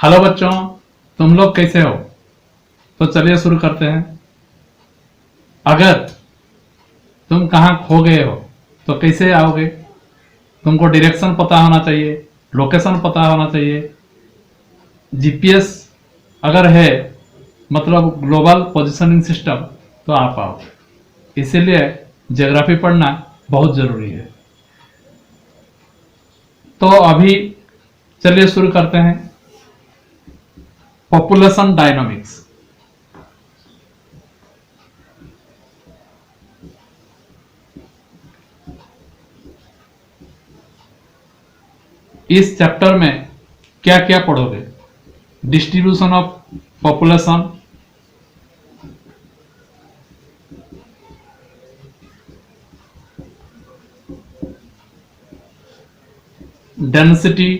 Hello बच्चों, तुम लोग कैसे हो? तो चलिए शुरू करते हैं। अगर तुम कहाँ खो गए हो तो कैसे आओगे? तुमको डायरेक्शन पता होना चाहिए, लोकेशन पता होना चाहिए। जीपीएस अगर है मतलब ग्लोबल पोजीशनिंग सिस्टम, तो आ पाओगे। इसीलिए ज्योग्राफी पढ़ना बहुत जरूरी है। तो अभी चलिए शुरू करते हैं। Population dynamics. इस चैप्टर में क्या क्या पढ़ोगे? Distribution of population, density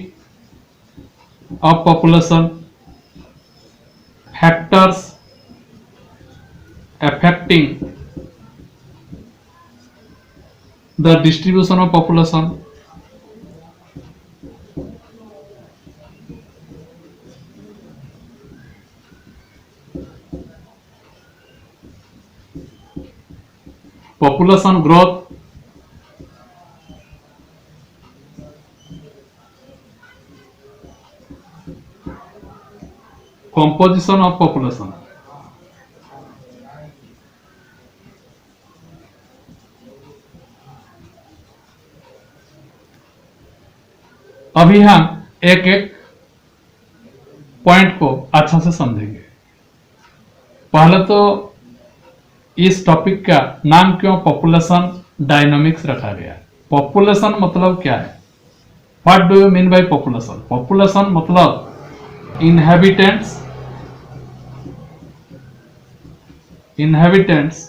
of population, factors affecting the distribution of population, population growth, composition of population। अभी हम एक एक पॉइंट को अच्छा से समझेंगे। पहले तो इस टॉपिक का नाम क्यों पॉपुलेशन डायनामिक्स रखा गया? पॉपुलेशन मतलब क्या है? What do you mean by population? Population मतलब inhabitants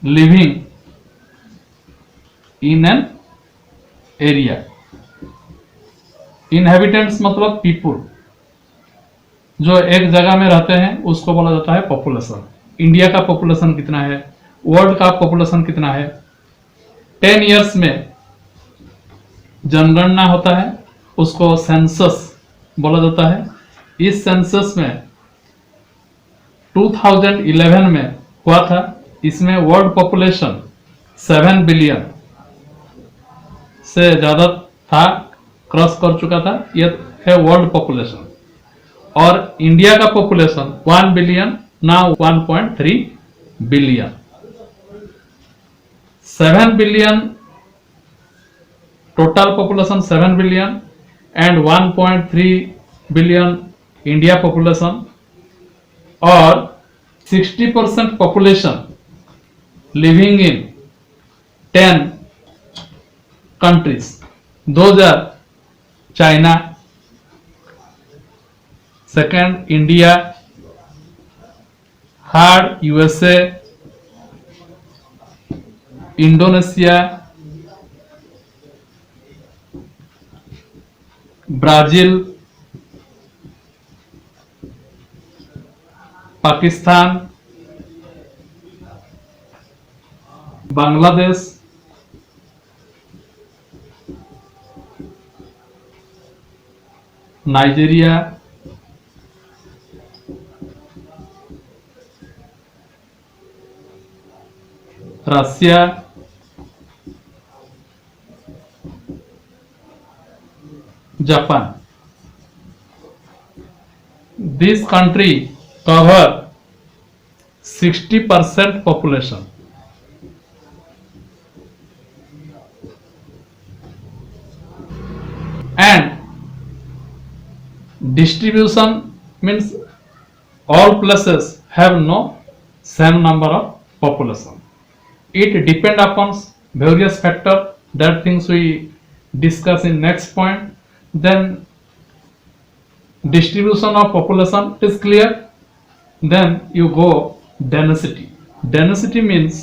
living in an area। inhabitants मतलब people, जो एक जगह में रहते हैं उसको बोला जाता है पॉपुलेशन। इंडिया का पॉपुलेशन कितना है, वर्ल्ड का पॉपुलेशन कितना है, 10 इयर्स में जनगणना होता है, उसको सेंसस बोला जाता है। इस सेंसस में 2011 में हुआ था। इसमें वर्ल्ड पॉपुलेशन 7 बिलियन से ज्यादा था, क्रॉस कर चुका था। यह है वर्ल्ड पॉपुलेशन। और इंडिया का population 1 billion, now 1.3 billion. 7 billion total population, 7 billion and 1.3 billion India population. और 60% population living in 10 countries. 2000 China, second India, third USA, Indonesia, Brazil, Pakistan, Bangladesh, Nigeria, Russia, Japan. This country cover 60% population। And distribution means all places have no same number of population. It depend upon various factor, that things we discuss in next point. Then distribution of population is clear. Then you go density. Density means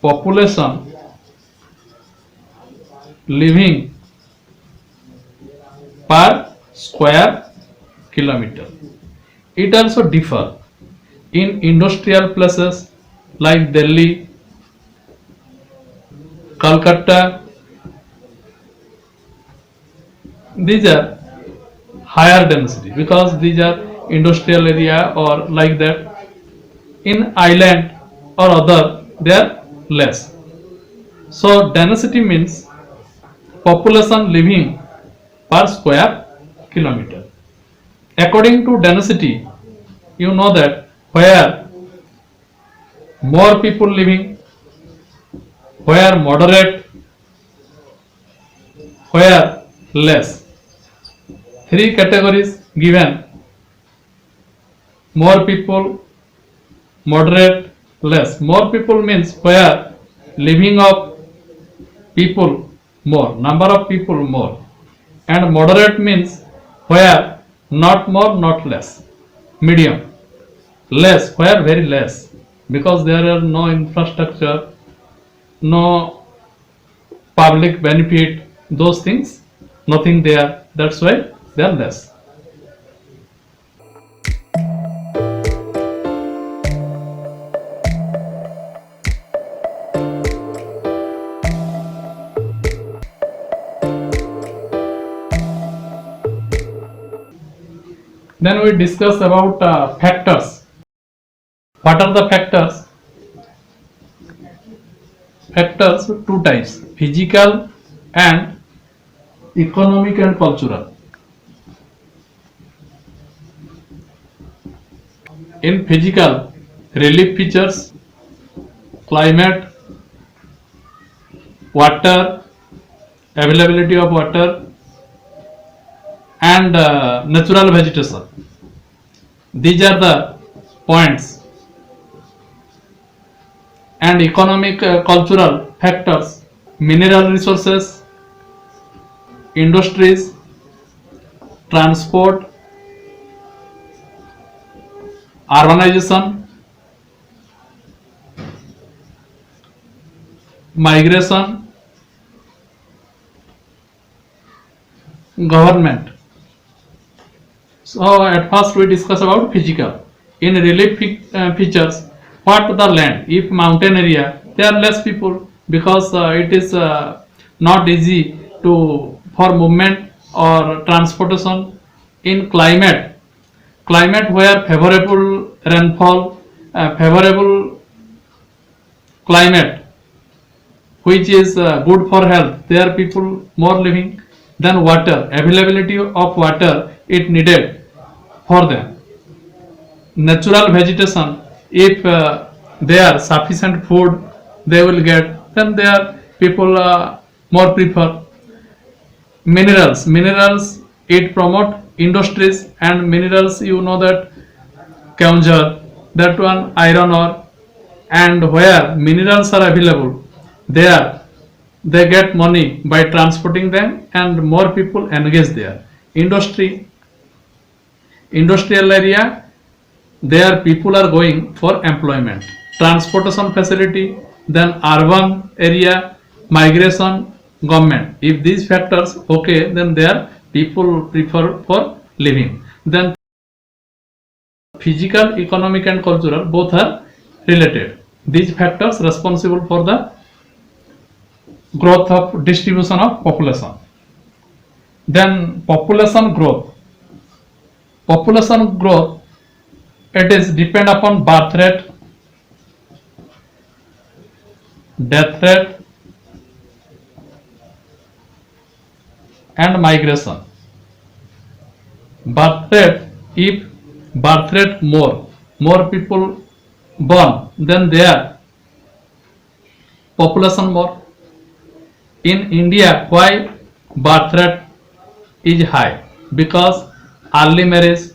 population living per square kilometer. It also differ in industrial places like Delhi, Calcutta. These are higher density because these are industrial area or like that. In island or other, they are less. So density means population living per square kilometer. According to density, you know that where more people living, where moderate, where less. Three categories given: more people, moderate, less. More people means where living of people more, number of people more, and moderate means where not more, not less, medium. Less, where very less, because there are no infrastructure, no public benefit, those things, nothing there. That's why they are less. Then we discuss about factors. What are the factors? Factors two types: physical and economic and cultural. In physical, relief features, climate, water, availability of water, and natural vegetation. These are the points. And economic cultural factors: mineral resources, industries, transport, urbanization, migration, government. So at first we discuss about physical. In relief features, what the land? If mountain area, there are less people because it is not easy to for movement or transportation. In climate where favorable rainfall, favorable climate which is good for health, there are people more living. Then water, availability of water it needed for them. Natural vegetation, if there sufficient food they will get, then there people more prefer. Minerals it promote industries, and minerals you know that Kaunjar, that one iron ore, and where minerals are available, there they get money by transporting them, and more people engage there. Industrial area, there people are going for employment. Transportation facility, then urban area, migration, government. If these factors okay, then there people prefer for living. Then physical, economic and cultural both are related. These factors responsible for the growth of distribution of population. Then population growth, it is depend upon birth rate, death rate and migration. Birth rate, if birth rate more people born, then their population more. In India, why birth rate is high? Because early marriage,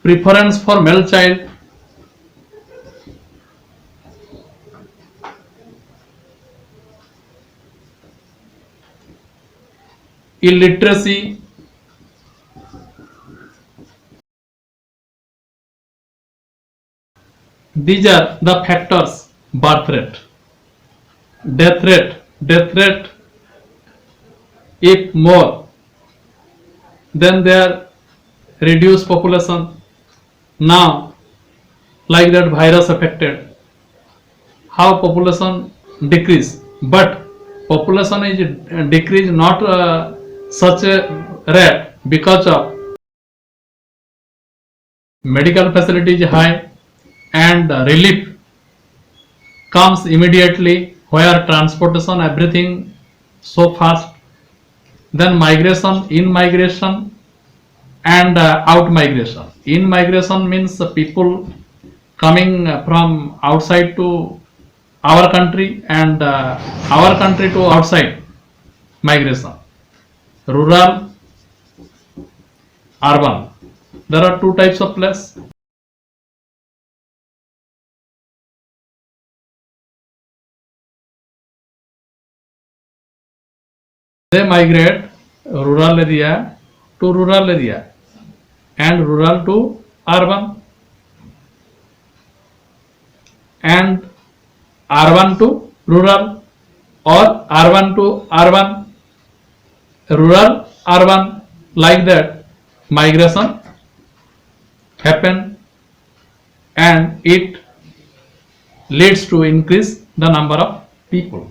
preference for male child, illiteracy, these are the factors. Birth rate, death rate if more, then there reduced population. Now like that virus affected, how population decrease, but population is decreased not such a rate because of medical facility is high and relief comes immediately where transportation everything so fast. Then migration, in migration and out migration. In migration means the people coming from outside to our country and our country to outside migration. Rural, urban. There are two types of place. They migrate rural area to rural area and rural to urban and urban to rural or urban to urban, rural, urban, like that migration happen and it leads to increase the number of people.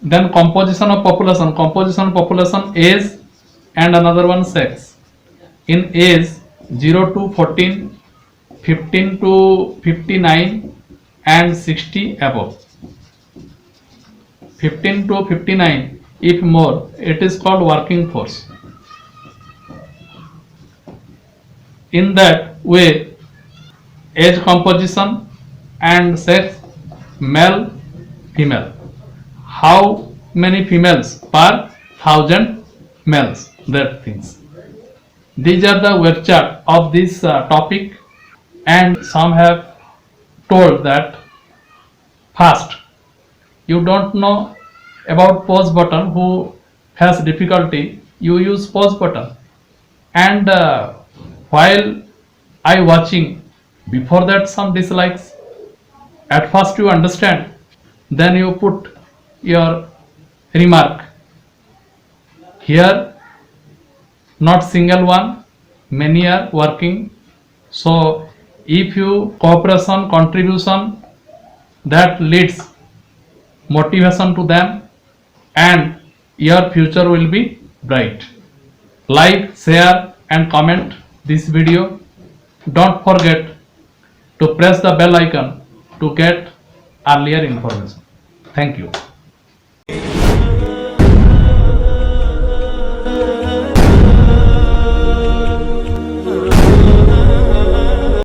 Then composition of population age and another one sex. In age 0 to 14, 15 to 59 and 60 above. 15 to 59 if more, it is called working force. In that way, age composition and sex, male, female. How many females per 1000 males, that things. These are the web chart of this topic, and some have told that first you don't know about pause button, who has difficulty, you use pause button, and while I watching, before that some dislikes, at first you understand, then you put your remark. Here not single one, many are working. So if you cooperation, contribution, that leads motivation to them and your future will be bright. Like, share and comment this video. Don't forget to press the bell icon to get earlier information. Thank you.